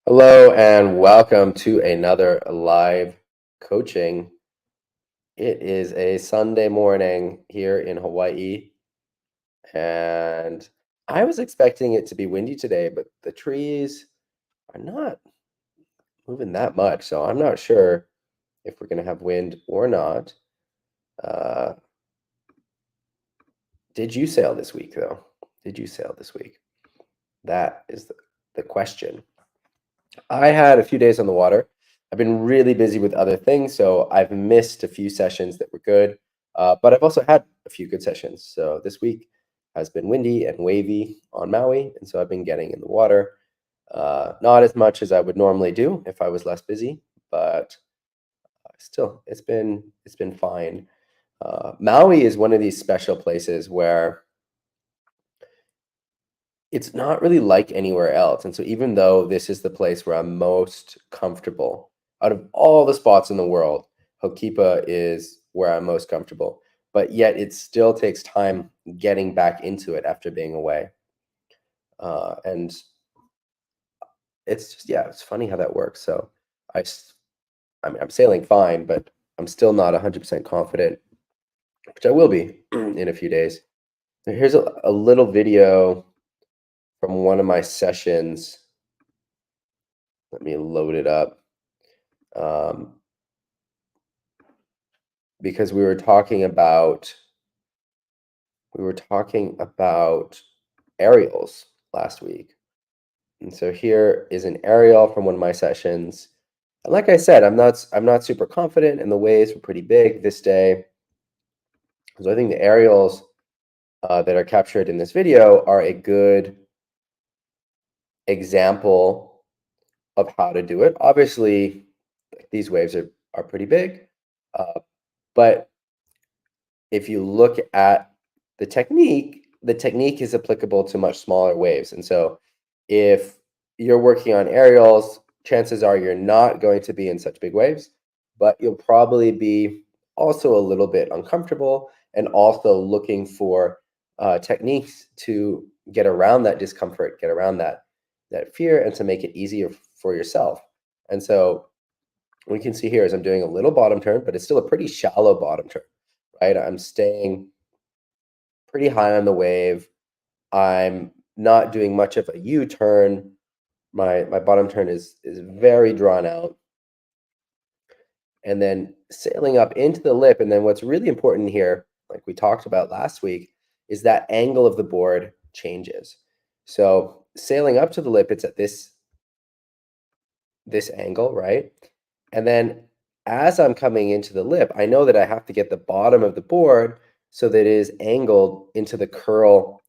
Hello and welcome to another live coaching. It is a Sunday morning here in Hawaii, and I was expecting it to be windy today, but the trees are not moving that much, so I'm not sure if we're going to have wind or not. Uh, did you sail this week, though? Did you sail this week? That is the question. I had a few days on the water. I've been really busy with other things, so I've missed a few sessions that were good. But I've also had a few good sessions. So this week has been windy and wavy on Maui, and so I've been getting in the water. Not as much as I would normally do if I was less busy, but still, it's been fine. Maui is one of these special places where it's not really like anywhere else. And so even though this is the place where I'm most comfortable, out of all the spots in the world, Hokipa is where I'm most comfortable. But yet it still takes time getting back into it after being away. And it's just, yeah, it's funny how that works. So I, s- I mean, I'm sailing fine, but I'm still not 100% confident, which I will be in a few days. Here's a little video from one of my sessions. Let me load it up. Um, because we were talking about aerials last week. And so here is an aerial from one of my sessions. And like I said, I'm not super confident, and the waves were pretty big this day. So I think the aerials that are captured in this video are a good example of how to do it. Obviously, these waves are pretty big, uh, but if you look at the technique is applicable to much smaller waves. And so if you're working on aerials, chances are you're not going to be in such big waves, but you'll probably be also a little bit uncomfortable and also looking for techniques to get around that discomfort, get around that fear, and to make it easier for yourself. And so we can see here is I'm doing a little bottom turn, but it's still a pretty shallow bottom turn, right? I'm staying pretty high on the wave. I'm not doing much of a U-turn. My bottom turn is very drawn out. And then sailing up into the lip. And then what's really important here, like we talked about last week, is that angle of the board changes. So sailing up to the lip, it's at this angle, right? And then as I'm coming into the lip, I know that I have to get the bottom of the board so that it is angled into the curl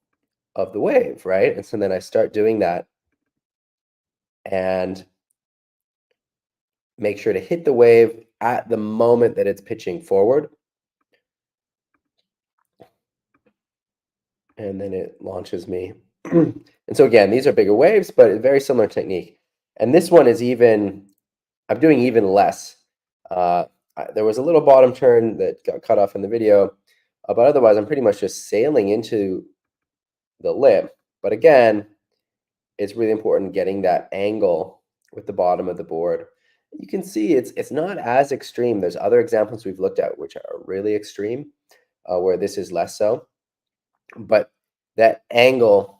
of the wave, right? And so then I start doing that and make sure to hit the wave at the moment that it's pitching forward. And then it launches me. And so again, these are bigger waves, but a very similar technique. And this one is I'm doing even less. There was a little bottom turn that got cut off in the video, but otherwise I'm pretty much just sailing into the lip. But again, it's really important getting that angle with the bottom of the board. You can see it's not as extreme. There's other examples we've looked at which are really extreme, where this is less so. But that angle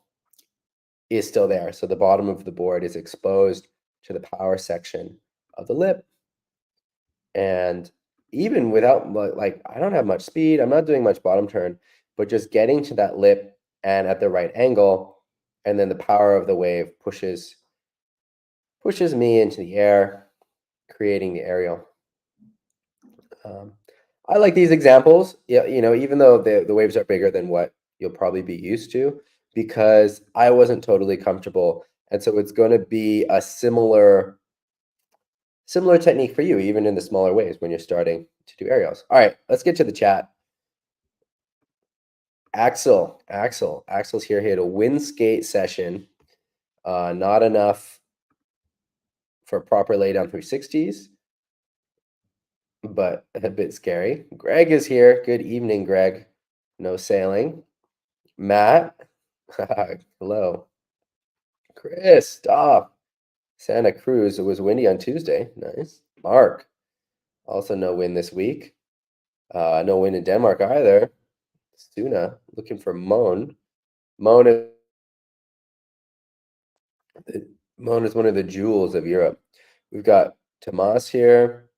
is still there. So the bottom of the board is exposed to the power section of the lip. And even without, like, I don't have much speed, I'm not doing much bottom turn, but just getting to that lip and at the right angle, and then the power of the wave pushes me into the air, creating the aerial. Um, I like these examples, yeah, even though the waves are bigger than what you'll probably be used to, because I wasn't totally comfortable. And so it's going to be a similar technique for you, even in the smaller waves when you're starting to do aerials. All right, let's get to the chat. Axel's here. He had a wind skate session. Not enough for proper laydown 360s, but a bit scary. Greg is here. Good evening, Greg. No sailing. Matt. Hello. Chris, stop. Santa Cruz, it was windy on Tuesday. Nice. Mark, also no wind this week. No wind in Denmark either. Suna, looking for Moan. Moan is, Moan is one of the jewels of Europe. We've got Tomas here.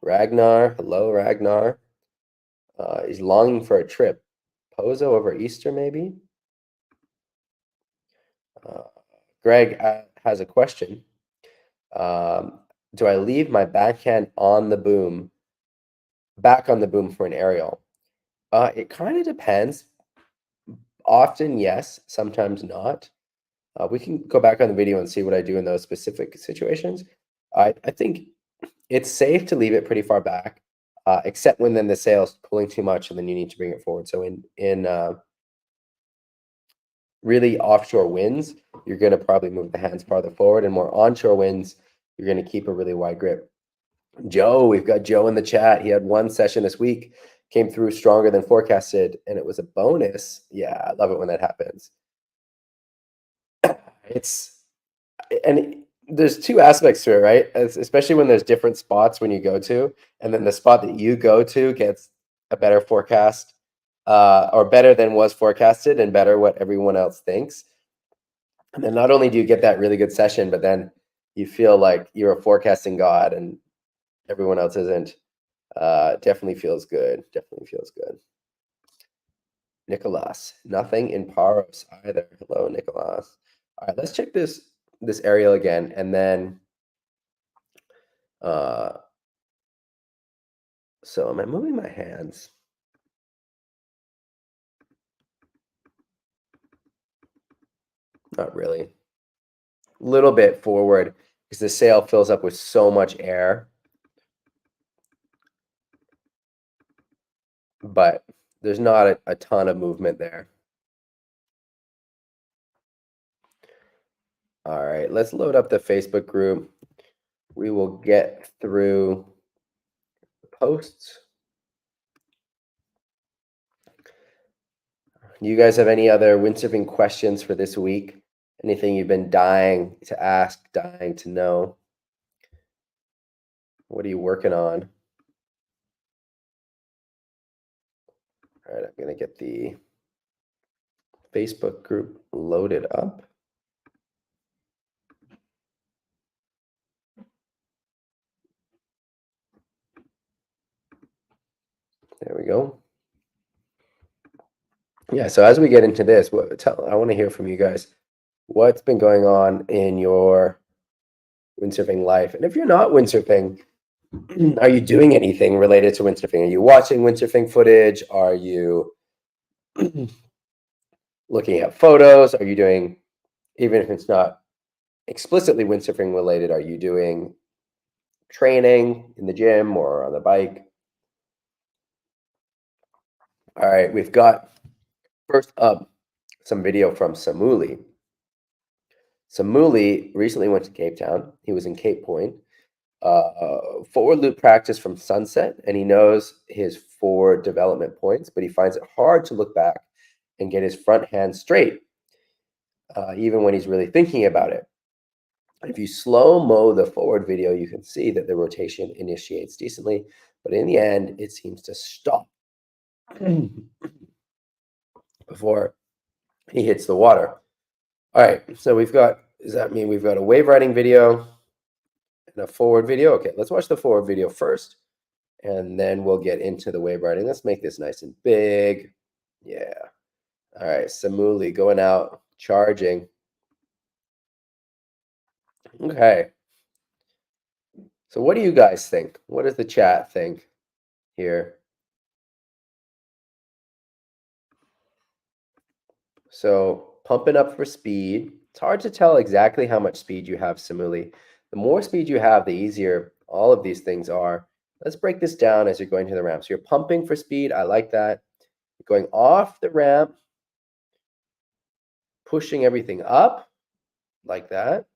Ragnar. Hello, Ragnar. He's longing for a trip. Pozo over Easter, maybe? Greg has a question. Do I leave my backhand on the boom, back on the boom for an aerial? It kind of depends. Often, yes. Sometimes not. We can go back on the video and see what I do in those specific situations. I think it's safe to leave it pretty far back, except when then the sail's pulling too much and then you need to bring it forward. So in really offshore winds, you're going to probably move the hands farther forward, and more onshore winds, you're going to keep a really wide grip. Joe, we've got Joe in the chat. He had one session this week, came through stronger than forecasted, and it was a bonus. Yeah, I love it when that happens. And there's two aspects to it, right? Especially when there's different spots when you go to, and then the spot that you go to gets a better forecast, or better than was forecasted, and better what everyone else thinks. And then not only do you get that really good session, but then you feel like you're a forecasting god and everyone else isn't. Definitely feels good. Definitely feels good. Nicolas, nothing in Paros either. Hello, Nicolas. All right, let's check this aerial again, and then so am I moving my hands? Not really. A little bit forward because the sail fills up with so much air. But there's not a ton of movement there. All right, let's load up the Facebook group. We will get through the posts. You guys have any other windsurfing questions for this week? Anything you've been dying to ask, dying to know? What are you working on? All right, I'm going to get the Facebook group loaded up. There we go. Yeah, so as we get into this, I want to hear from you guys. What's been going on in your windsurfing life? And if you're not windsurfing, are you doing anything related to windsurfing? Are you watching windsurfing footage? Are you looking at photos? Are you doing, even if it's not explicitly windsurfing related, are you doing training in the gym or on the bike? All right, we've got first up some video from Samuli. Samuli recently went to Cape Town. He was in Cape Point. Forward loop practice from sunset, and he knows his forward development points, but he finds it hard to look back and get his front hand straight, even when he's really thinking about it. If you slow-mo the forward video, you can see that the rotation initiates decently, but in the end, it seems to stop before he hits the water. All right, so does that mean we've got a wave riding video and a forward video? Okay, let's watch the forward video first, and then we'll get into the wave riding. Let's make this nice and big. Yeah. All right, Samuli going out, charging. Okay. So what do you guys think? What does the chat think here? So pumping up for speed. It's hard to tell exactly how much speed you have, Samuli. The more speed you have, the easier all of these things are. Let's break this down as you're going to the ramp. So you're pumping for speed. I like that. You're going off the ramp, pushing everything up like that.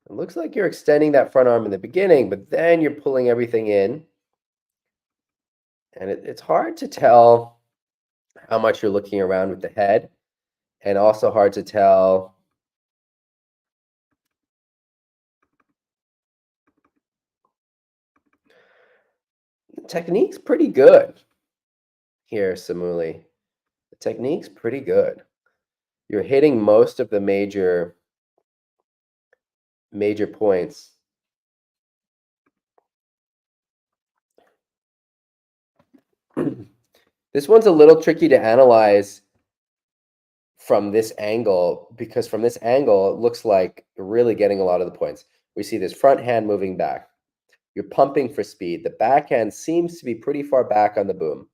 It looks like you're extending that front arm in the beginning, but then you're pulling everything in. And it's hard to tell how much you're looking around with the head, and also hard to tell Technique's pretty good here, Samuli. The technique's pretty good. You're hitting most of the major points. This one's a little tricky to analyze from this angle, because from this angle, it looks like you're really getting a lot of the points. We see this front hand moving back. You're pumping for speed. The backhand seems to be pretty far back on the boom.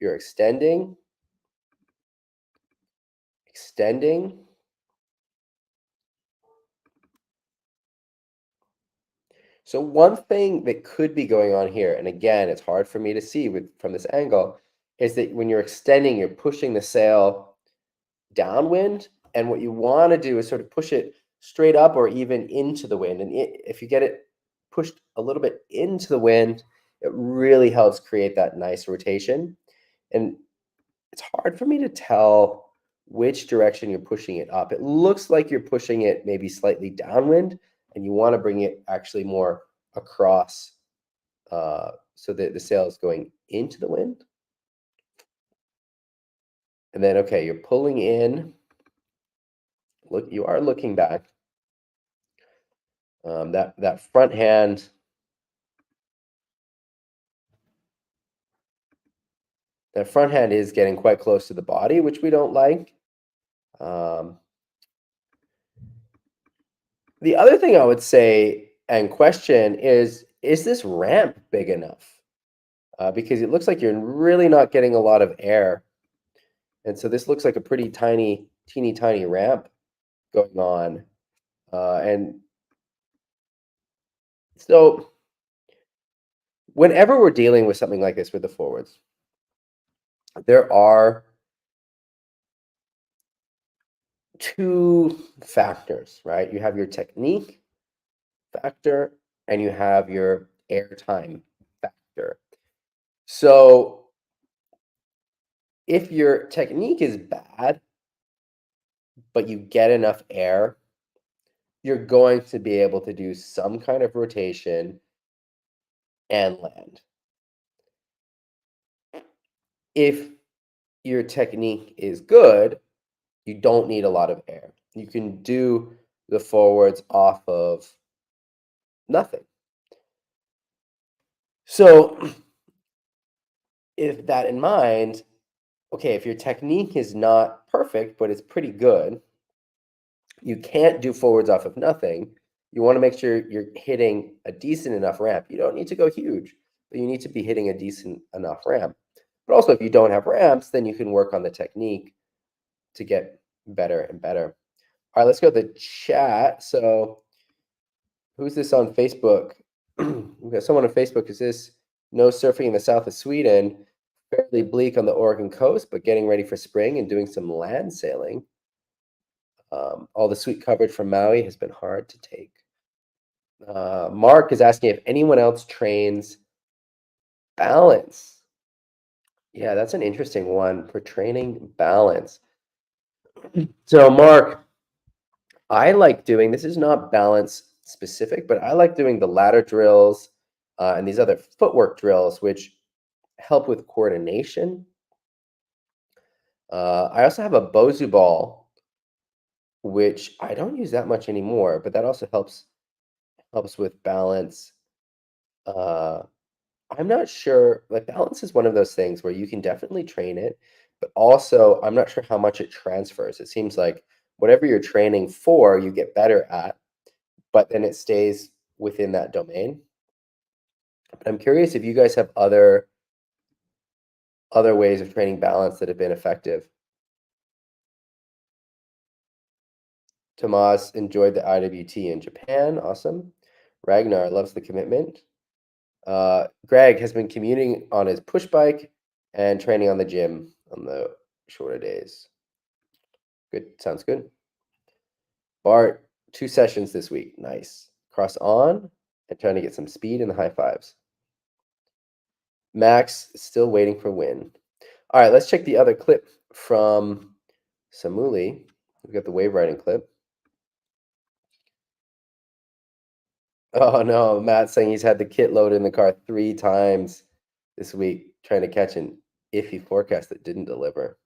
You're extending. So one thing that could be going on here, and again, it's hard for me to see from this angle, is that when you're extending, you're pushing the sail downwind, and what you want to do is sort of push it straight up or even into the wind. And if you get it pushed a little bit into the wind, it really helps create that nice rotation. And it's hard for me to tell which direction you're pushing it up. It looks like you're pushing it maybe slightly downwind, and you want to bring it actually more across, so that the sail is going into the wind. And then, okay, you're pulling in. Look, you are looking back. That front hand. That front hand is getting quite close to the body, which we don't like. The other thing I would say and question is this ramp big enough? Because it looks like you're really not getting a lot of air. And so this looks like a pretty teeny tiny ramp going on. And so whenever we're dealing with something like this with the forwards, there are two factors, right? You have your technique factor and you have your airtime factor. So if your technique is bad, but you get enough air, you're going to be able to do some kind of rotation and land. If your technique is good, you don't need a lot of air. You can do the forwards off of nothing. So if that in mind, okay, if your technique is not perfect, but it's pretty good, you can't do forwards off of nothing. You want to make sure you're hitting a decent enough ramp. You don't need to go huge, but you need to be hitting a decent enough ramp. But also, if you don't have ramps, then you can work on the technique to get better and better. All right, let's go to the chat. So who's this on Facebook? We've got someone on Facebook. Is this no surfing in the south of Sweden? Fairly bleak on the Oregon coast, but getting ready for spring and doing some land sailing. All the sweet coverage from Maui has been hard to take. Mark is asking if anyone else trains balance. Yeah, that's an interesting one for training balance. So, Mark, I like doing, this is not balance specific, but I like doing the ladder drills and these other footwork drills, which help with coordination. I also have a Bozu ball, which I don't use that much anymore, but that also helps with balance. I'm not sure, like balance is one of those things where you can definitely train it, but also I'm not sure how much it transfers. It seems like whatever you're training for, you get better at, but then it stays within that domain. But I'm curious if you guys have other ways of training balance that have been effective. Tomas enjoyed the IWT in Japan. Awesome. Ragnar loves the commitment. Greg has been commuting on his push bike and training on the gym on the shorter days. Good. Sounds good. Bart, 2 sessions this week. Nice. Cross on and trying to get some speed in the high fives. Max still waiting for win. All right, let's check the other clip from Samuli. We've got the wave riding clip. Oh no, Matt's saying he's had the kit loaded in the car 3 times this week trying to catch an iffy forecast that didn't deliver.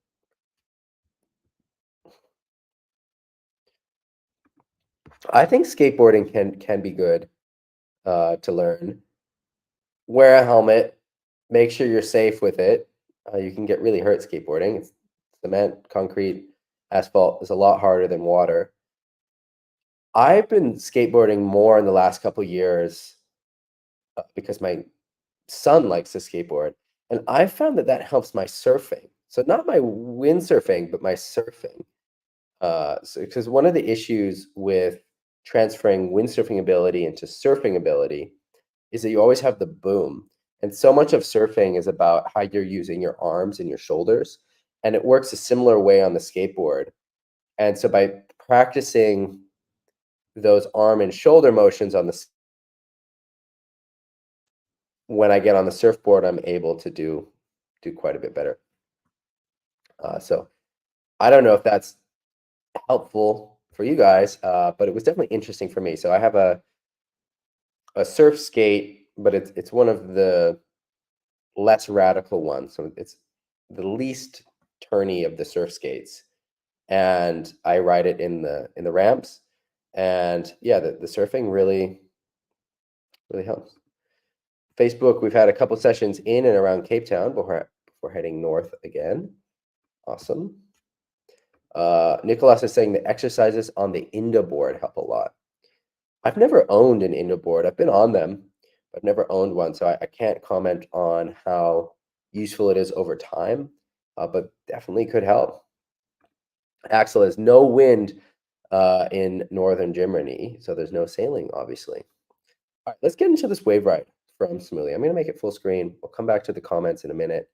I think skateboarding can be good to learn. Wear a helmet. Make sure you're safe with it. You can get really hurt skateboarding. It's cement, concrete, asphalt is a lot harder than water. I've been skateboarding more in the last couple years because my son likes to skateboard, and I found that that helps my surfing. So not my windsurfing, but my surfing. So because one of the issues with transferring windsurfing ability into surfing ability is that you always have the boom. And so much of surfing is about how you're using your arms and your shoulders. And it works a similar way on the skateboard. And so by practicing those arm and shoulder motions when I get on the surfboard, I'm able to do quite a bit better. So I don't know if that's helpful for you guys, but it was definitely interesting for me. So I have a surf skate, but it's one of the less radical ones. So it's the least turny of the surf skates, and I ride it in the ramps. And yeah, the surfing really helps. Facebook, we've had a couple sessions in and around Cape Town before heading north again. Awesome. Nicholas is saying the exercises on the Indo board help a lot. I've never owned an Indo board. I've been on them, but I've never owned one, so I can't comment on how useful it is over time, but definitely could help. Axel has no wind in northern Germany, so there's no sailing, obviously. All right, let's get into this wave ride from Smoothie. I'm going to make it full screen. We'll come back to the comments in a minute.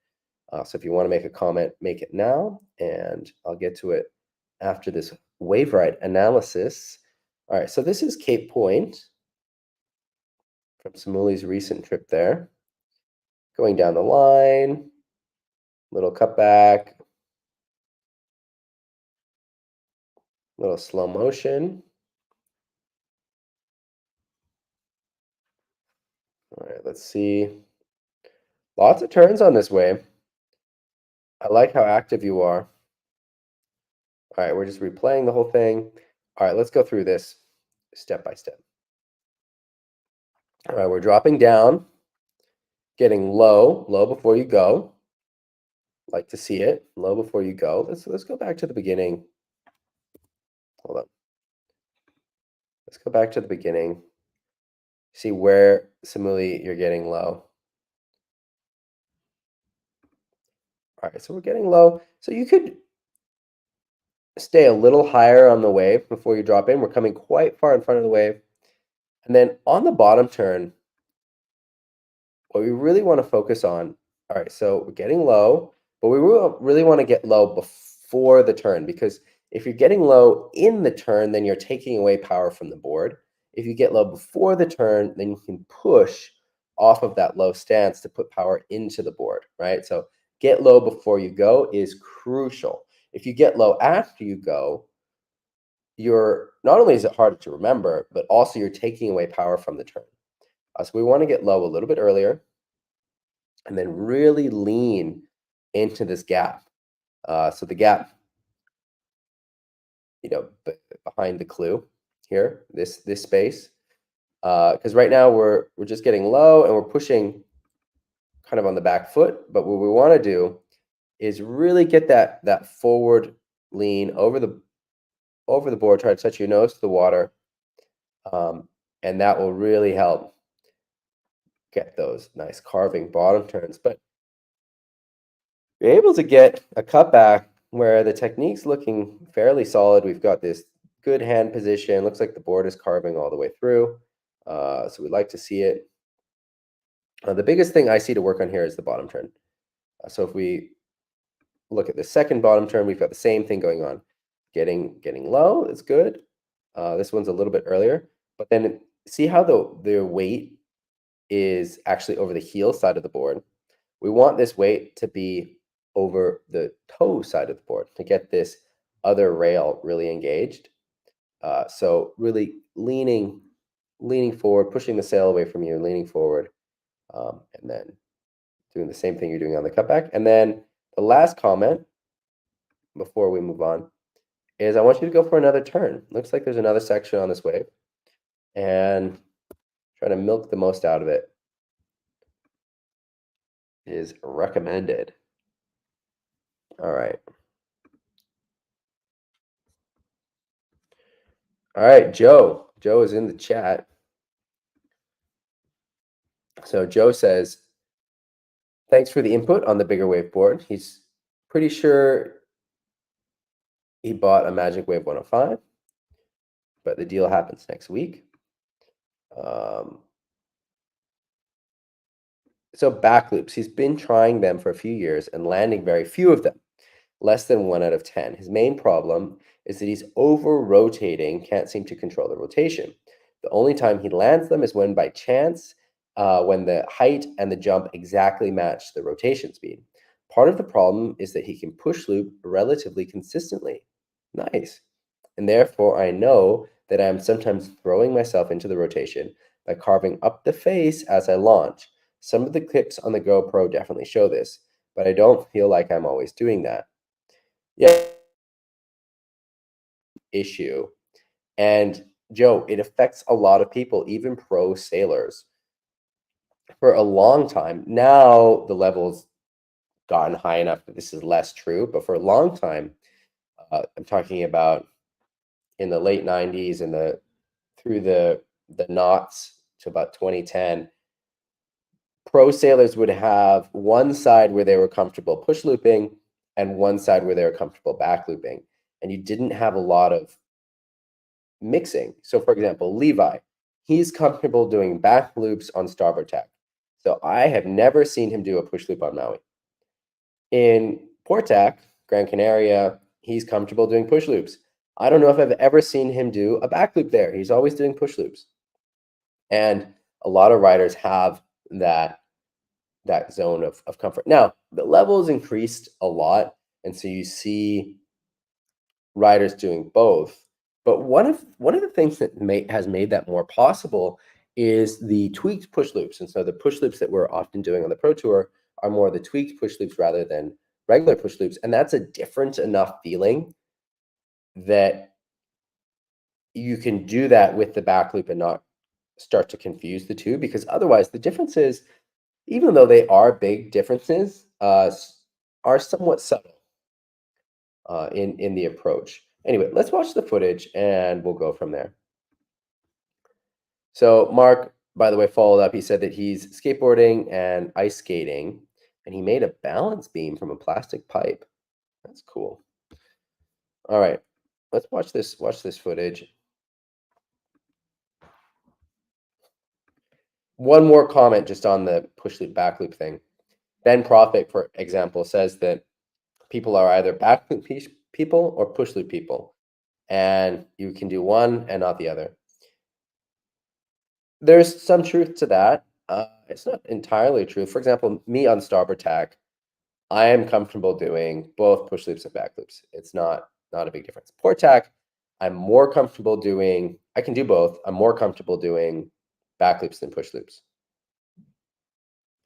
So if you want to make a comment, make it now, and I'll get to it after this wave ride analysis. All right, so this is Cape Point from Samuli's recent trip there. Going down the line, little cutback, little slow motion. All right, let's see. Lots of turns on this wave. I like how active you are. All right, we're just replaying the whole thing. All right, let's go through this step by step. All right, we're dropping down, getting low before you go. Like to see it, low before you go. Let's go back to the beginning. Hold on. Let's go back to the beginning. See where, Samuli, you're getting low. All right, so we're getting low. So you could stay a little higher on the wave before you drop in. We're coming quite far in front of the wave. And then on the bottom turn, what we really want to focus on, all right, so we're getting low, but we really want to get low before the turn, because if you're getting low in the turn, then you're taking away power from the board. If you get low before the turn, then you can push off of that low stance to put power into the board, right? So get low before you go is crucial. If you get low after you go, you're not only is it harder to remember, but also you're taking away power from the turn. So we want to get low a little bit earlier and then really lean into this gap. So the gap, behind the clue here, this space, because right now we're just getting low and we're pushing kind of on the back foot. But what we want to do is really get that forward lean over the board. Try to touch your nose to the water, and that will really help get those nice carving bottom turns. But you're able to get a cutback where the technique's looking fairly solid. We've got this good hand position. Looks like the board is carving all the way through. So we'd like to see it. The biggest thing I see to work on here is the bottom turn. So if we look at the second bottom turn, we've got the same thing going on. Getting low is good. This one's a little bit earlier. But then see how the weight is actually over the heel side of the board. We want this weight to be over the toe side of the board to get this other rail really engaged. So really leaning leaning forward, pushing the sail away from you, leaning forward, and then doing the same thing you're doing on the cutback. And then the last comment before we move on is I want you to go for another turn. Looks like there's another section on this wave, and try to milk the most out of it is recommended. All right. All right, Joe. Joe is in the chat. So Joe says, thanks for the input on the bigger wave board. He's pretty sure he bought a Magic Wave 105, but the deal happens next week. So back loops, he's been trying them for a few years and landing very few of them, less than 1 out of 10. His main problem is that he's over-rotating, can't seem to control the rotation. The only time he lands them is when by chance, when the height and the jump exactly match the rotation speed. Part of the problem is that he can push loop relatively consistently. Nice. And therefore, I know that I am sometimes throwing myself into the rotation by carving up the face as I launch. Some of the clips on the GoPro definitely show this, but I don't feel like I'm always doing that. Yeah, issue. And Joe, it affects a lot of people, even pro sailors. For a long time, now the level's gotten high enough that this is less true, but for a long time, I'm talking about in the late 90s and through the knots to about 2010, pro sailors would have one side where they were comfortable push looping and one side where they were comfortable back looping. And you didn't have a lot of mixing. So for example, Levi, he's comfortable doing back loops on starboard tack. So I have never seen him do a push loop on Maui. In port tack, Gran Canaria, he's comfortable doing push loops. I don't know if I've ever seen him do a back loop there. He's always doing push loops. And a lot of riders have that zone of comfort. Now, the levels increased a lot, and so you see riders doing both. But one of the things that has made that more possible is the tweaked push loops. And so the push loops that we're often doing on the Pro Tour are more the tweaked push loops rather than regular push loops. And that's a different enough feeling that you can do that with the back loop and not start to confuse the two, because otherwise the difference is, even though they are big differences, are somewhat subtle in the approach. Anyway, let's watch the footage and we'll go from there. So Mark, by the way, followed up. He said that he's skateboarding and ice skating, and he made a balance beam from a plastic pipe. That's cool. All right, let's watch this. Watch this footage. One more comment just on the push loop back loop thing. Ben Profit, for example, says that people are either back loop people or push loop people, and you can do one and not the other. There's some truth to that. It's not entirely true. For example, me on starboard tack, I am comfortable doing both push loops and back loops. It's not a big difference. Port tack, I'm more comfortable doing. I can do both. I'm more comfortable doing back loops than push loops.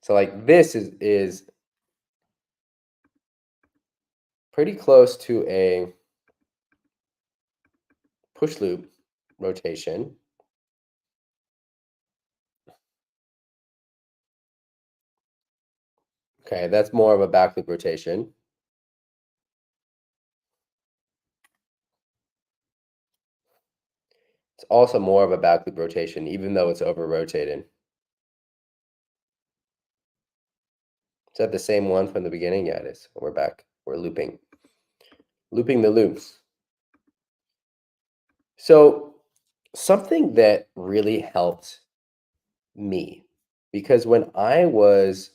So like this is pretty close to a push loop rotation. Okay, that's more of a back loop rotation. It's also more of a back loop rotation, even though it's over rotated. Is that the same one from the beginning? Yeah, it is. We're back. We're looping the loops. So something that really helped me, because when I was,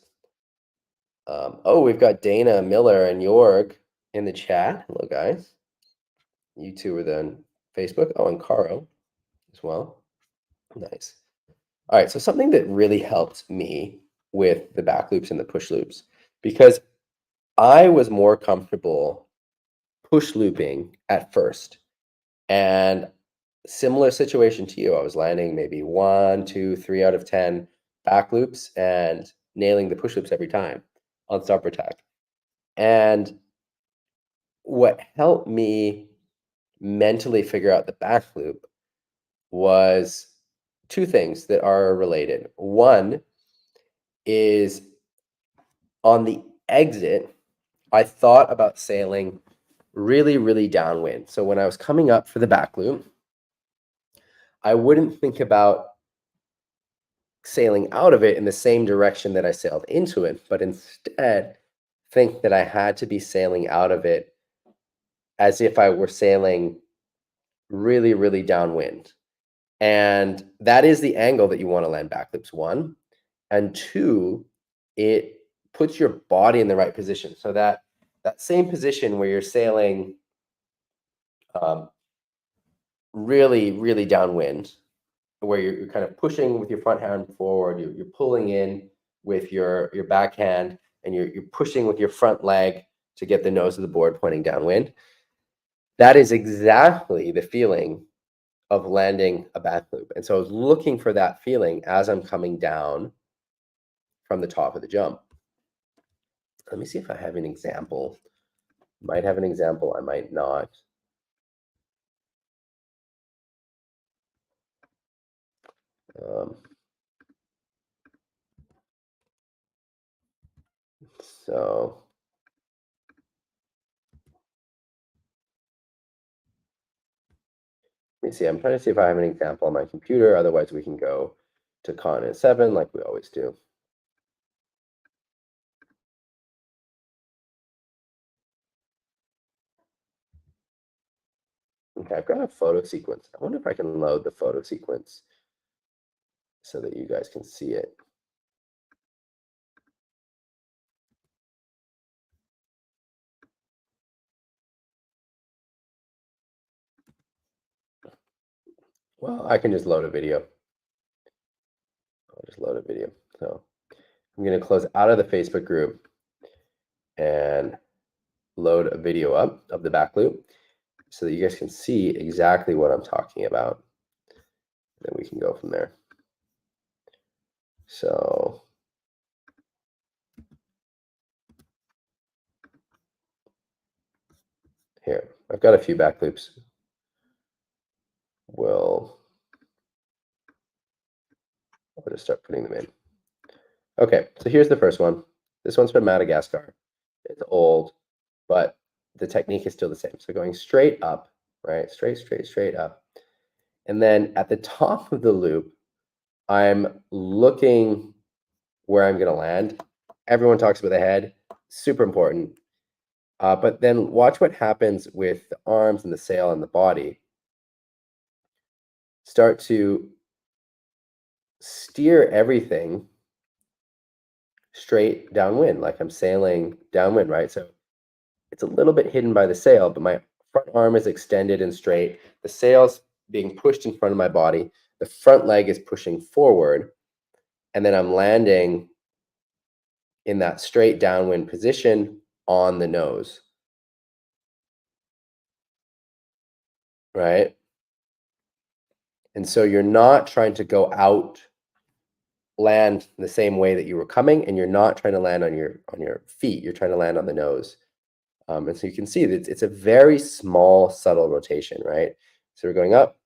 oh, we've got Dana Miller and Jorg in the chat. Hello, guys. You two are on Facebook. Oh, and Caro as well. Nice. All right, so something that really helped me with the back loops and the push loops, because I was more comfortable push looping at first. And similar situation to you. I was landing maybe 1, 2, 3 out of 10 back loops and nailing the push loops every time on stopper tack. And what helped me mentally figure out the back loop was two things that are related. One is on the exit, I thought about sailing really, really downwind. So when I was coming up for the back loop, I wouldn't think about sailing out of it in the same direction that I sailed into it, but instead think that I had to be sailing out of it as if I were sailing really, really downwind. And that is the angle that you want to land back loops, one. And two, it puts your body in the right position. So that same position where you're sailing um, really, really downwind, where you're kind of pushing with your front hand forward, you're pulling in with your backhand, and you're pushing with your front leg to get the nose of the board pointing downwind. That is exactly the feeling of landing a back loop. And so I was looking for that feeling as I'm coming down from the top of the jump. Let me see if I have an example. Might have an example, I might not. So let me see. I'm trying to see if I have an example on my computer. Otherwise, we can go to continent 7 like we always do. Okay, I've got a photo sequence. I wonder if I can load the photo sequence so that you guys can see it. Well, I can just load a video. I'll just load a video. So I'm going to close out of the Facebook group and load a video up of the back loop so that you guys can see exactly what I'm talking about. Then we can go from there. So here, I've got a few back loops. I'll just start putting them in. Okay, so here's the first one. This one's from Madagascar. It's old, but the technique is still the same. So going straight up, right? Straight up. And then at the top of the loop, I'm looking where I'm going to land. Everyone talks about the head, super important. But then watch what happens with the arms and the sail and the body. Start to steer everything straight downwind, like I'm sailing downwind, right? So it's a little bit hidden by the sail, but my front arm is extended and straight. The sail's being pushed in front of my body. The front leg is pushing forward. And then I'm landing in that straight downwind position on the nose, right? And so you're not trying to go out, land the same way that you were coming, and you're not trying to land on your feet. You're trying to land on the nose. And so you can see that it's a very small, subtle rotation, right? So we're going up,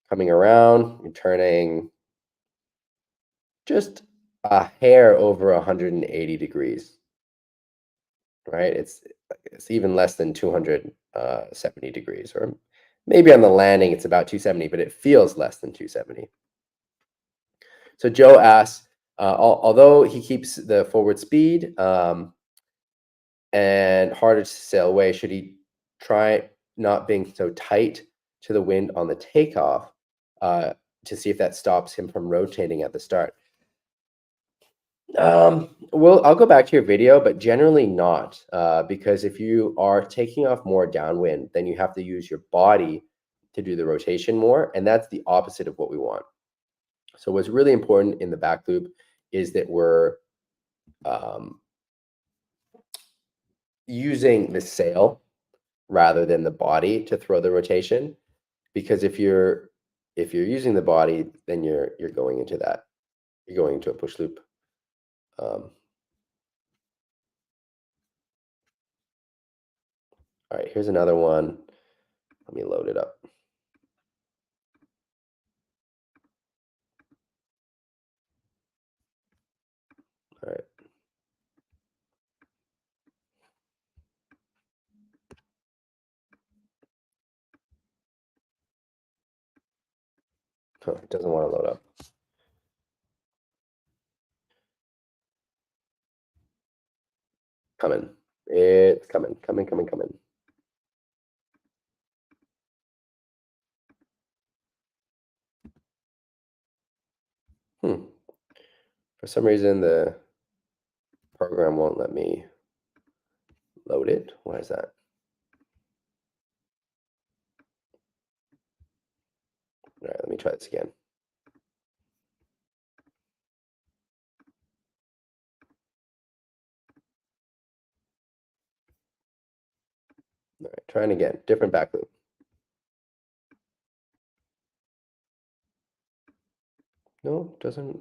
coming around, and turning just a hair over 180 degrees, right? It's even less than 270 degrees, or maybe on the landing it's about 270, but it feels less than 270. So Joe asks, although he keeps the forward speed and harder to sail away, should he try not being so tight to the wind on the takeoff to see if that stops him from rotating at the start? Well, I'll go back to your video, but generally not, because if you are taking off more downwind, then you have to use your body to do the rotation more, and that's the opposite of what we want. So what's really important in the back loop is that we're using the sail rather than the body to throw the rotation. because if you're using the body, then you're going into that. You're going into a push loop. All right, here's another one. Let me load it up. All right. Oh, it doesn't want to load up. Coming. It's coming. Coming. For some reason, the program won't let me load it. Why is that? All right, let me try this again. All right, trying again. Different back loop. No, doesn't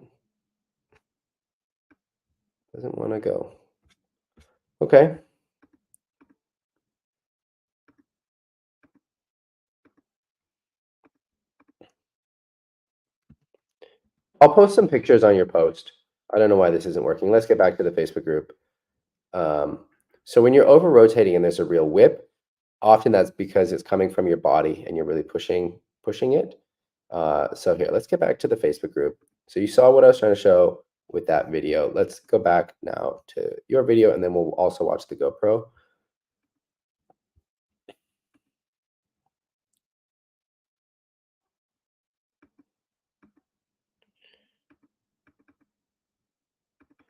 want to go. Okay. I'll post some pictures on your post. I don't know why this isn't working. Let's get back to the Facebook group. So when you're over rotating and there's a real whip, often that's because it's coming from your body and you're really pushing it. So here, let's get back to the Facebook group. So you saw what I was trying to show with that video. Let's go back now to your video, and then we'll also watch the GoPro.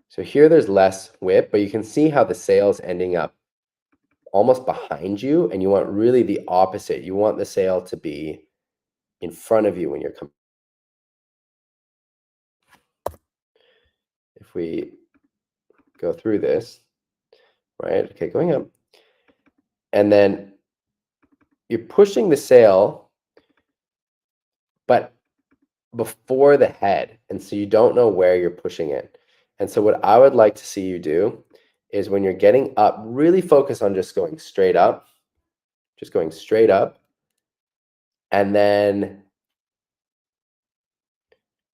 So here there's less whip, but you can see how the sail's ending up almost behind you, and you want really the opposite. You want the sail to be in front of you when you're coming. If we go through this, right? Okay, going up. And then you're pushing the sail, but before the head. And so you don't know where you're pushing it. And so what I would like to see you do is when you're getting up, really focus on just going straight up, and then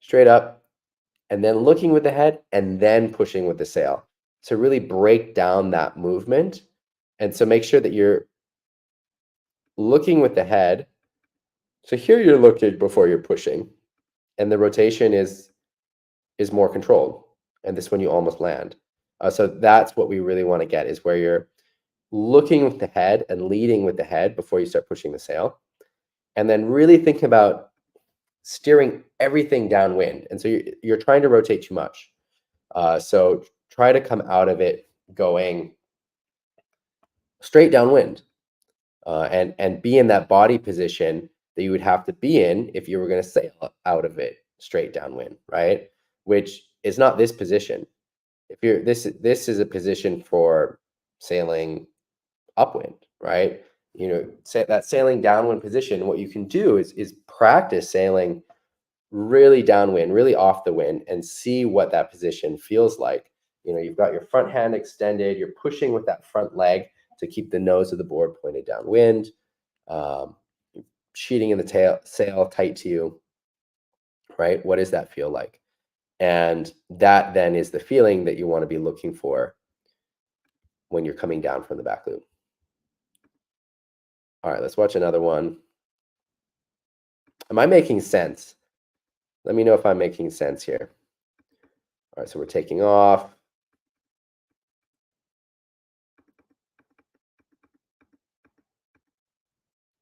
straight up, and then looking with the head, and then pushing with the sail. So really break down that movement. And so make sure that you're looking with the head. So here you're looking before you're pushing, and the rotation is more controlled. And this one you almost land. So that's what we really want to get, is where you're looking with the head and leading with the head before you start pushing the sail. And then really think about steering everything downwind. And so you're trying to rotate too much. So try to come out of it going straight downwind, and be in that body position that you would have to be in if you were going to sail out of it straight downwind, right? Which is not this position. If you're this is a position for sailing upwind, right? Say that sailing downwind position, what you can do is practice sailing really downwind, really off the wind, and see what that position feels like. You've got your front hand extended, you're pushing with that front leg to keep the nose of the board pointed downwind, um, sheeting in the sail tight to you, right? What does that feel like? And that then is the feeling that you want to be looking for when you're coming down from the back loop. All right, let's watch another one. Am I making sense? Let me know if I'm making sense here. All right, so we're taking off.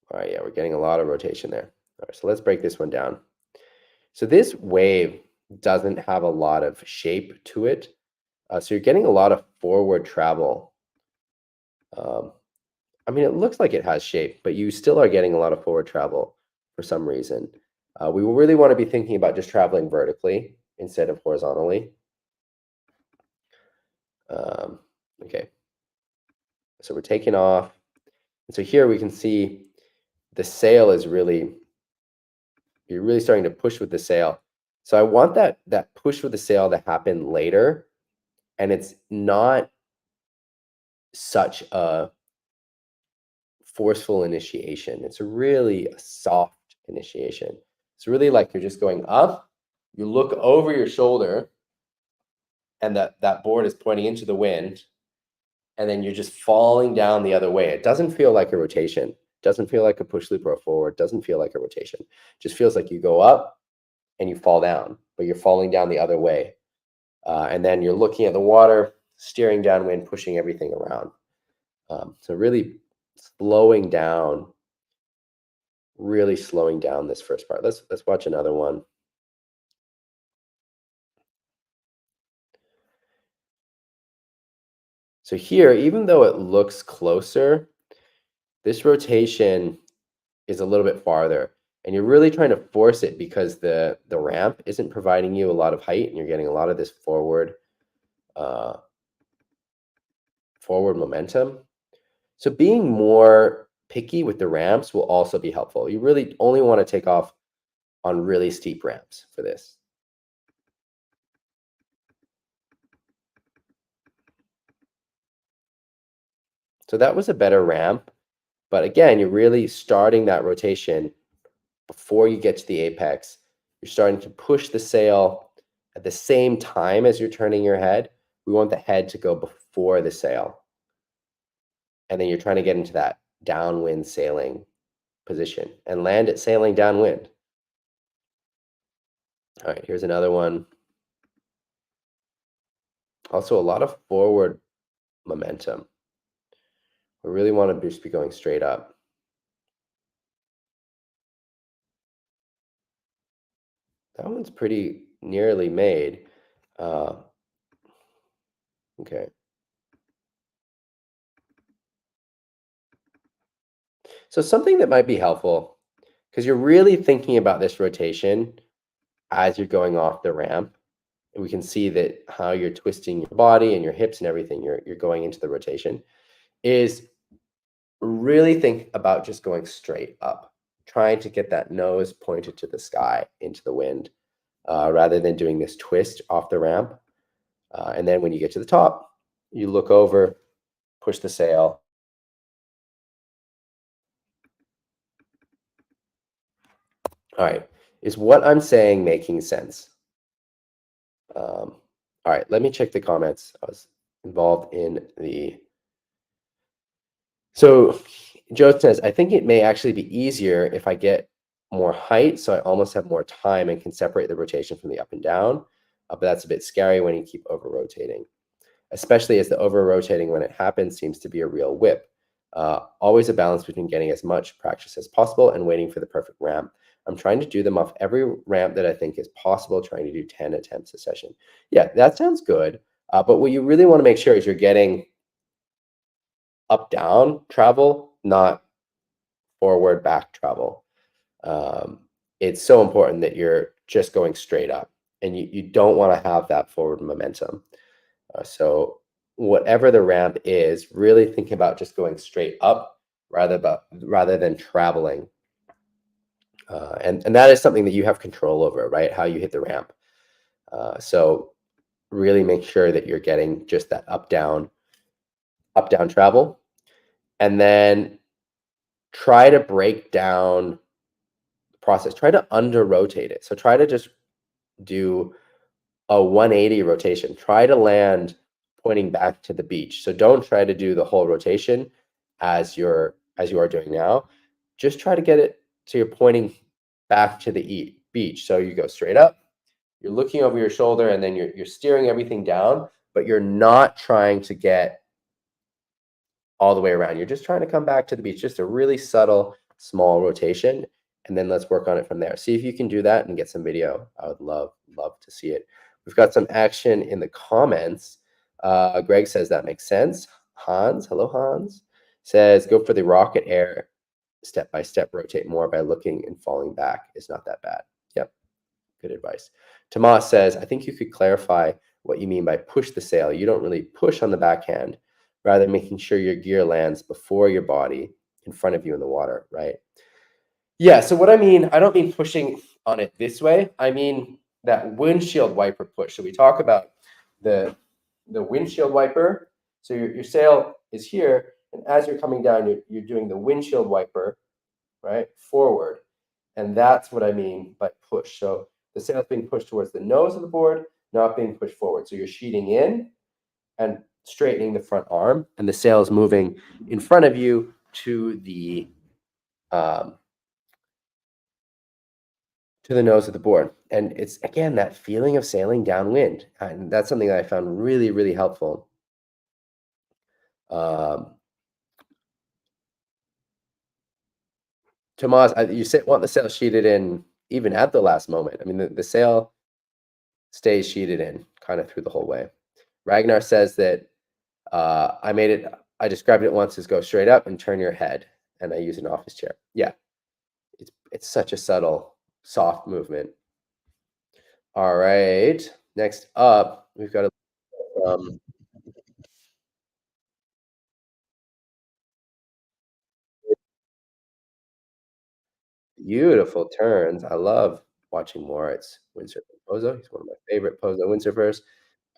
All right, yeah, we're getting a lot of rotation there. All right, so let's break this one down. So this wave doesn't have a lot of shape to it. So you're getting a lot of forward travel. I mean, it looks like it has shape, but you still are getting a lot of forward travel for some reason. We really want to be thinking about just traveling vertically instead of horizontally. Okay, so we're taking off. And so here we can see the sail is really you're really starting to push with the sail. So I want that push with the sail to happen later, and it's not such a forceful initiation. It's really a soft initiation. It's really like you're just going up, you look over your shoulder, and that board is pointing into the wind, and then you're just falling down the other way. It doesn't feel like a rotation. It doesn't feel like a push loop or a forward. It doesn't feel like a rotation. It just feels like you go up and you fall down, but you're falling down the other way. And then you're looking at the water, steering downwind, pushing everything around. So really slowing down, this first part. Let's watch another one. So here, even though it looks closer, this rotation is a little bit farther, and you're really trying to force it because the ramp isn't providing you a lot of height, and you're getting a lot of this forward momentum. So being more picky with the ramps will also be helpful. You really only want to take off on really steep ramps for this. So that was a better ramp, but again, you're really starting that rotation before you get to the apex. You're starting to push the sail at the same time as you're turning your head. We want the head to go before the sail. And then you're trying to get into that downwind sailing position and land it sailing downwind. All right, here's another one. Also, a lot of forward momentum. We really want to just be going straight up. That one's pretty nearly made. Okay. So something that might be helpful, because you're really thinking about this rotation as you're going off the ramp. And we can see that how you're twisting your body and your hips and everything, you're going into the rotation, is really think about just going straight up, trying to get that nose pointed to the sky, into the wind, rather than doing this twist off the ramp. And then when you get to the top, you look over, push the sail. All right. Is what I'm saying making sense? All right. Let me check the comments. I was involved in the... So Joe says, I think it may actually be easier if I get more height, so I almost have more time and can separate the rotation from the up and down. But that's a bit scary when you keep over-rotating, especially as the over-rotating when it happens seems to be a real whip. Always a balance between getting as much practice as possible and waiting for the perfect ramp. I'm trying to do them off every ramp that I think is possible, trying to do 10 attempts a session. Yeah, that sounds good. But what you really want to make sure is you're getting up-down travel, not forward-back travel. It's so important that you're just going straight up, and you don't want to have that forward momentum. So whatever the ramp is, really think about just going straight up rather than traveling. And that is something that you have control over, right? How you hit the ramp. So really make sure that you're getting just that up-down travel. And then try to break down the process. Try to under-rotate it. So try to just do a 180 rotation. Try to land pointing back to the beach. So don't try to do the whole rotation as you are doing now. Just try to get it so you're pointing back to the beach. So you go straight up, you're looking over your shoulder, and then you're steering everything down, but you're not trying to get all the way around. You're just trying to come back to the beach, just a really subtle, small rotation, and then let's work on it from there. See if you can do that and get some video. I would love to see it. We've got some action in the comments. Greg says that makes sense. Hans, hello Hans, says go for the rocket air, step by step, rotate more by looking and falling back. It's not that bad. Yep, good advice. Tomas says, I think you could clarify what you mean by push the sail. You don't really push on the backhand, rather making sure your gear lands before your body in front of you in the water, right? Yeah, so what I mean, I don't mean pushing on it this way, I mean that windshield wiper push. So we talk about the windshield wiper. So your sail is here, and as you're coming down, you're doing the windshield wiper, right, forward. And that's what I mean by push. So the sail is being pushed towards the nose of the board, not being pushed forward. So you're sheeting in and straightening the front arm, and the sail is moving in front of you um, to the nose of the board. And it's again that feeling of sailing downwind, and that's something that I found really, really helpful. Um, Tomas, want the sail sheeted in even at the last moment. I mean, the sail stays sheeted in kind of through the whole way. Ragnar says that I made it. I described it once as go straight up and turn your head, and I use an office chair. Yeah, it's such a subtle, soft movement. All right. Next up, we've got um, beautiful turns. I love watching Moritz windsurf and Pozo. He's one of my favorite Pozo windsurfers.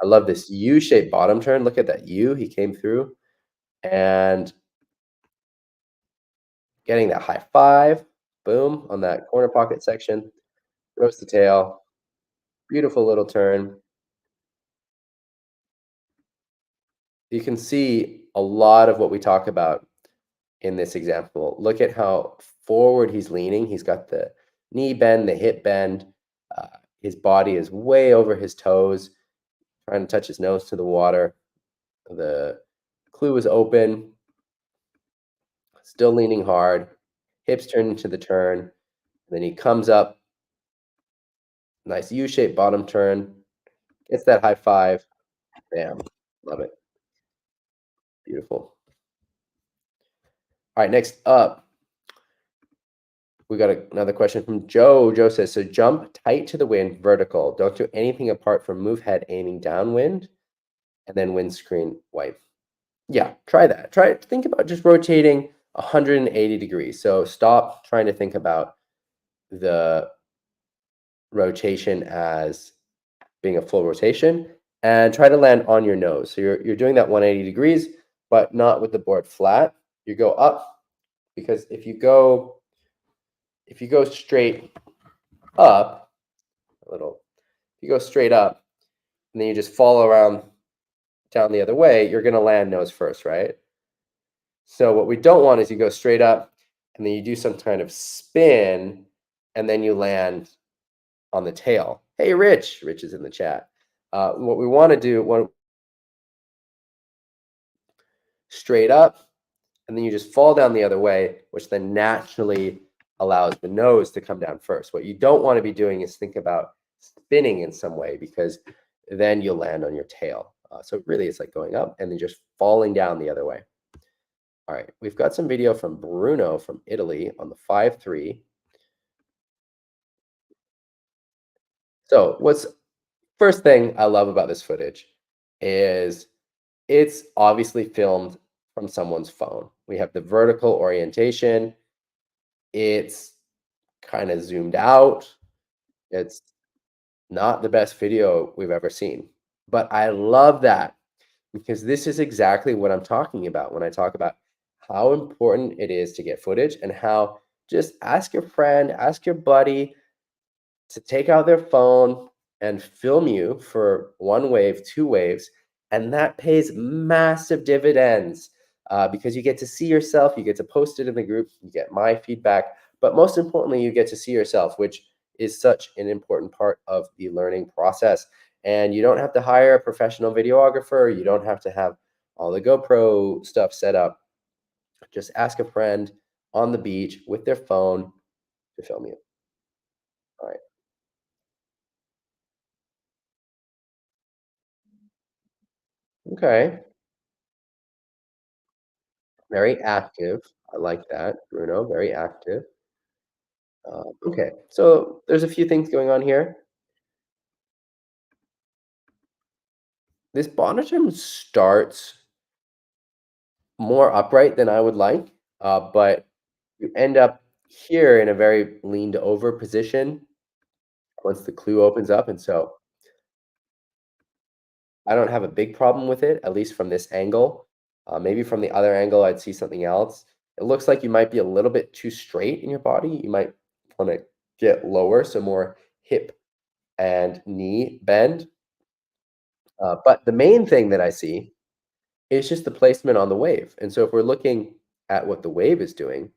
I love this U-shaped bottom turn. Look at that U. He came through and getting that high five. Boom on that corner pocket section. Throws the tail. Beautiful little turn. You can see a lot of what we talk about in this example. Look at how forward he's leaning. He's got the knee bend, the hip bend. Uh, his body is way over his toes, trying to touch his nose to the water. The clue is open, still leaning hard. Hips turn into the turn. Then he comes up, nice U-shaped bottom turn. Gets that high five. Bam. Love it. Beautiful. All right, next up, we got another question from Joe. Joe says, so jump tight to the wind, vertical. Don't do anything apart from move head aiming downwind and then windscreen wipe. Yeah, try that. Think about just rotating 180 degrees. So stop trying to think about the rotation as being a full rotation and try to land on your nose. So you're doing that 180 degrees, but not with the board flat. You go up because if you go straight up a little, if you go straight up and then you just follow around down the other way, you're going to land nose first, right? So what we don't want is you go straight up and then you do some kind of spin and then you land on the tail. Hey, Rich. Rich is in the chat. What we want to do, straight up, and then you just fall down the other way, which then naturally allows the nose to come down first. What you don't want to be doing is think about spinning in some way because then you'll land on your tail. So really it's like going up and then just falling down the other way. All right, we've got some video from Bruno from Italy on the 5-3. So what's first thing I love about this footage is it's obviously filmed from someone's phone. We have the vertical orientation. It's kind of zoomed out. It's not the best video we've ever seen. But I love that because this is exactly what I'm talking about when I talk about how important it is to get footage and how just ask your friend, ask your buddy to take out their phone and film you for one wave, two waves, and that pays massive dividends because you get to see yourself, you get to post it in the group, you get my feedback, but most importantly, you get to see yourself, which is such an important part of the learning process. And you don't have to hire a professional videographer, you don't have to have all the GoPro stuff set up. Just ask a friend on the beach with their phone to film you. All right. Okay. Very active. I like that, Bruno, very active. Okay, so there's a few things going on here. This bonnetum starts more upright than I would like, but you end up here in a very leaned over position. once the clue opens up, and so I don't have a big problem with it, at least from this angle. Maybe from the other angle, I'd see something else. It looks like you might be a little bit too straight in your body. You might want to get lower, so more hip and knee bend. But the main thing that I see is just the placement on the wave. And so if we're looking at what the wave is doing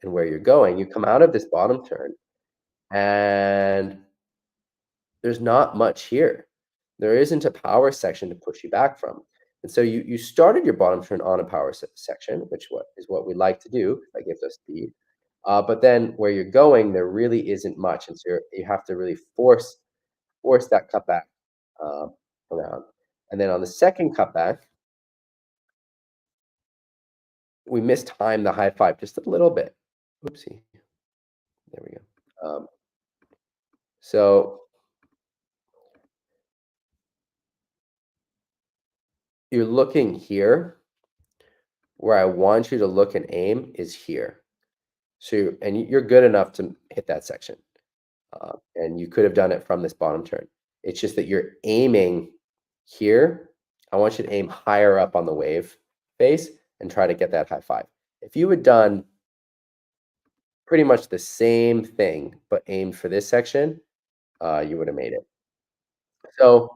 and where you're going, you come out of this bottom turn and there's not much here. There isn't a power section to push you back from. And so you started your bottom turn on a power section, which what is what we like to do. That gives us speed. But then where you're going, there really isn't much, and so you have to really force that cutback uh, around. And then on the second cutback, we mistime the high five just a little bit. Oopsie. There we go. So you're looking here. Where I want you to look and aim is here. So, and you're good enough to hit that section. And you could have done it from this bottom turn. It's just that you're aiming here. I want you to aim higher up on the wave face and try to get that high five. If you had done pretty much the same thing, but aimed for this section, you would have made it. So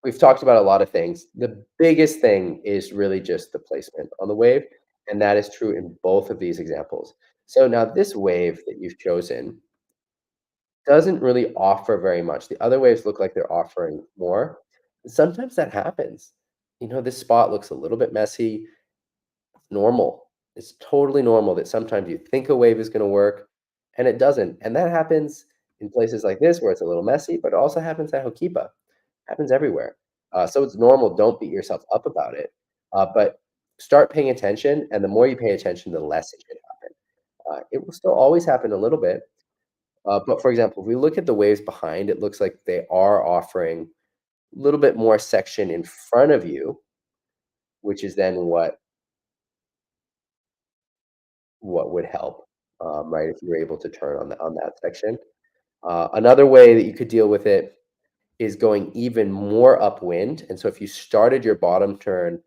we've talked about a lot of things. The biggest thing is really just the placement on the wave, and that is true in both of these examples. So now this wave that you've chosen doesn't really offer very much. The other waves look like they're offering more. Sometimes that happens. This spot looks a little bit messy. It's normal. It's totally normal that sometimes you think a wave is going to work and it doesn't. And that happens in places like this where it's a little messy, but it also happens at Hokipa. Happens everywhere. So it's normal. Don't beat yourself up about it. But start paying attention, and the more you pay attention, the less it should happen. It will still always happen a little bit. But for example, if we look at the waves behind, it looks like they are offering a little bit more section in front of you, which is then what would help, right? If you're able to turn on that section. Another way that you could deal with it is going even more upwind. And so if you started your bottom turn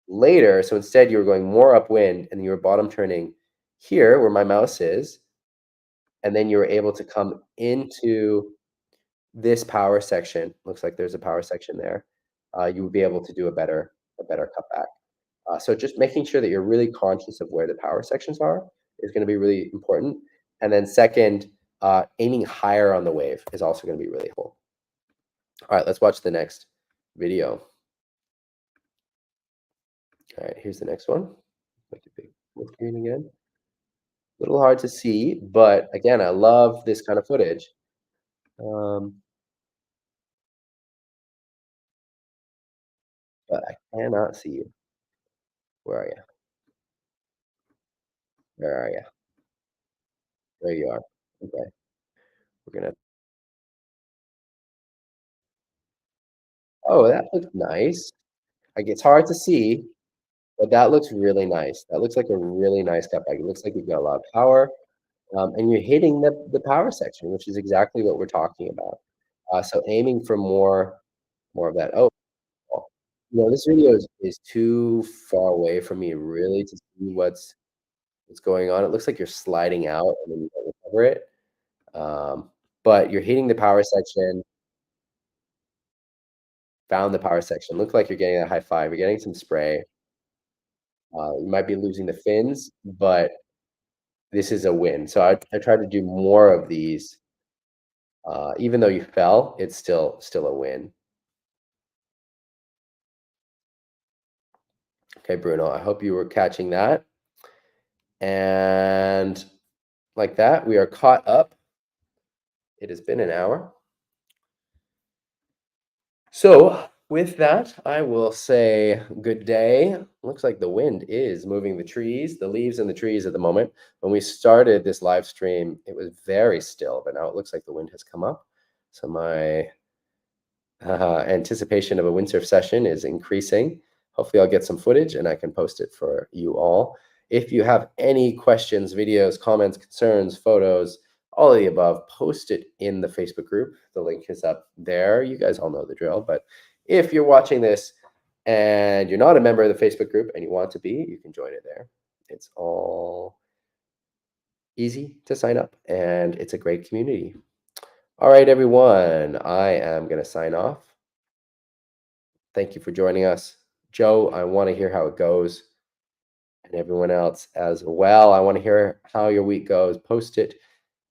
later, so instead you were going more upwind and you were bottom turning here where my mouse is, and then you were able to come into this power section, looks like there's a power section there, you would be able to do a better cutback. So just making sure that you're really conscious of where the power sections are is going to be really important. And then second, aiming higher on the wave is also going to be really helpful. All right, let's watch the next video. All right, here's the next one. Make it big full screen again. A little hard to see, but again, I love this kind of footage. Um, but I cannot see you. Where are you? Where are you? There you are. Okay, we're gonna. Oh, that looks nice. Like it's hard to see, but that looks really nice. That looks like a really nice cutback. It looks like you've got a lot of power, and you're hitting the power section, which is exactly what we're talking about. So aiming for more of that. Oh, well, this video is too far away from me really to see what's going on. It looks like you're sliding out and then you don't recover it. But you're hitting the power section, found the power section. Look like you're getting a high five. You're getting some spray. You might be losing the fins, but this is a win. So I try to do more of these. Even though you fell, it's still a win. Okay, Bruno, I hope you were catching that. And like that, we are caught up. It has been an hour. So with that, I will say good day. Looks like the wind is moving the trees, the leaves in the trees at the moment. When we started this live stream, it was very still, but now it looks like the wind has come up. So my anticipation of a windsurf session is increasing. Hopefully I'll get some footage and I can post it for you all. If you have any questions, videos, comments, concerns, photos, all of the above, post it in the Facebook group. The link is up there. You guys all know the drill. But if you're watching this and you're not a member of the Facebook group and you want to be, you can join it there. It's all easy to sign up, and it's a great community. All right, everyone, I am going to sign off. Thank you for joining us. Joe, I want to hear how it goes, and everyone else as well. I want to hear how your week goes. Post it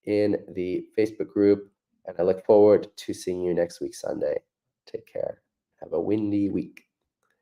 in the Facebook group, and I look forward to seeing you next week, Sunday. Take care. Have a windy week.